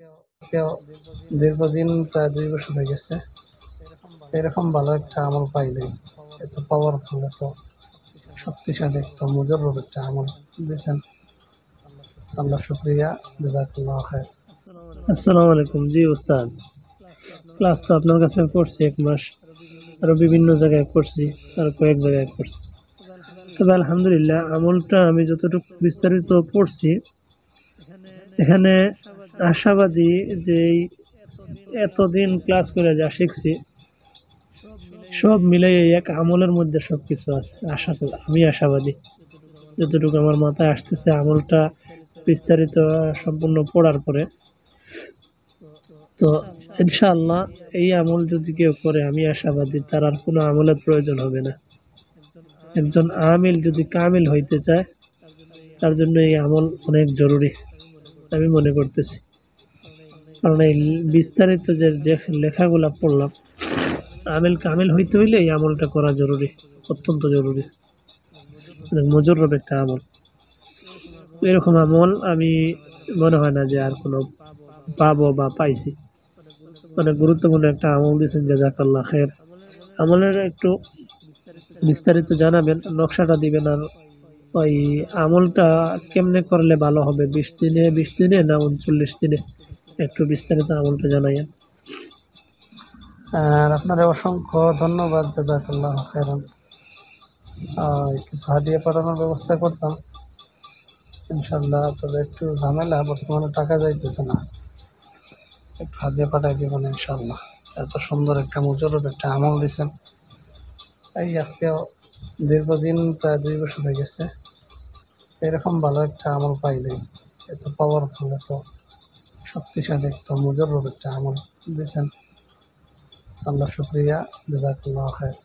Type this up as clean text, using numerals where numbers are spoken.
আজকেও দীর্ঘদিন প্রায় 2 বছর হয়ে গেছে এরকম ভালো একটা আমল পাই নাই। এত পাওয়ারফুল, এত শক্তিশালী, এত মুজররব একটা আমল দিয়েছেন। আল্লাহ শুকরিয়া, জাযাকাল্লাহ খায়ের। আসসালামু আলাইকুম। জি উস্তাদ, ক্লাস তো আপনার কাছে করছি 1 মাস, আরো বিভিন্ন জায়গায় করছি, আর কয়েক জায়গায় করছি। তবে আলহামদুলিল্লাহ আমলটা আমি যতটুকু বিস্তারিত পড়ছি, এখানে আশাবাদী যে এতদিন ক্লাস করে যা শিখছি সব মিলাই এক আমলের মধ্যে সবকিছু আছে। আমি আশাবাদী, যতটুকু আমার মাথায় আসতেছে আমলটা বিস্তারিত সম্পূর্ণ পড়ার পরে, তো ইনশাআল্লাহ এই আমল যদি কেউ করে আমি আশাবাদী তার আর কোনো আমলের প্রয়োজন হবে না। একজন আমিল যদি কামিল হইতে চায় তার জন্য এই আমল অনেক জরুরি আমি মনে করতেছি। কারণ এই বিস্তারিত যে লেখাগুলা পড়লাম, আমিল কামিল হইতে হইলে এই আমলটা করা জরুরি, অত্যন্ত জরুরি, মুজররব একটা আমল। এরকম আমল আমি মনে হয় না যে আর কোনো পাবো বা পাইছি। অনেক গুরুত্বপূর্ণ একটা আমল দিয়েছেন, জাযাকাল্লাহ খায়ের। আমলের একটু বিস্তারিত জানাবেন, নকশাটা দিবেন, আর ওই আমলটা কেমনে করলে ভালো হবে, 20 দিনে না 39 দিনে, একটু বিস্তারিত আমলটা জানাইয়েন। আর আপনার অসংখ্য ধন্যবাদ, জাযাকাল্লাহ খায়রান। কিছু হাদিয়া পাঠানোর ব্যবস্থা করতাম ইনশাল্লাহ, তবে একটু ঝামেলা, বর্তমানে টাকা যাইতেছে না। একটু হাদিয়া পাঠাই দিবেন ইনশাল্লাহ। এত সুন্দর একটা মুজররব একটা আমল দিয়েছেন। এই আজকেও দীর্ঘদিন প্রায় 2 বছর হয়ে গেছে এরকম ভালো একটা আমল পাই নাই। এত পাওয়ারফুল, এত শক্তিশালী, এত মুজররব একটা আমল দিয়েছেন। আল্লাহ শুকরিয়া, জাযাকাল্লাহ খায়ের।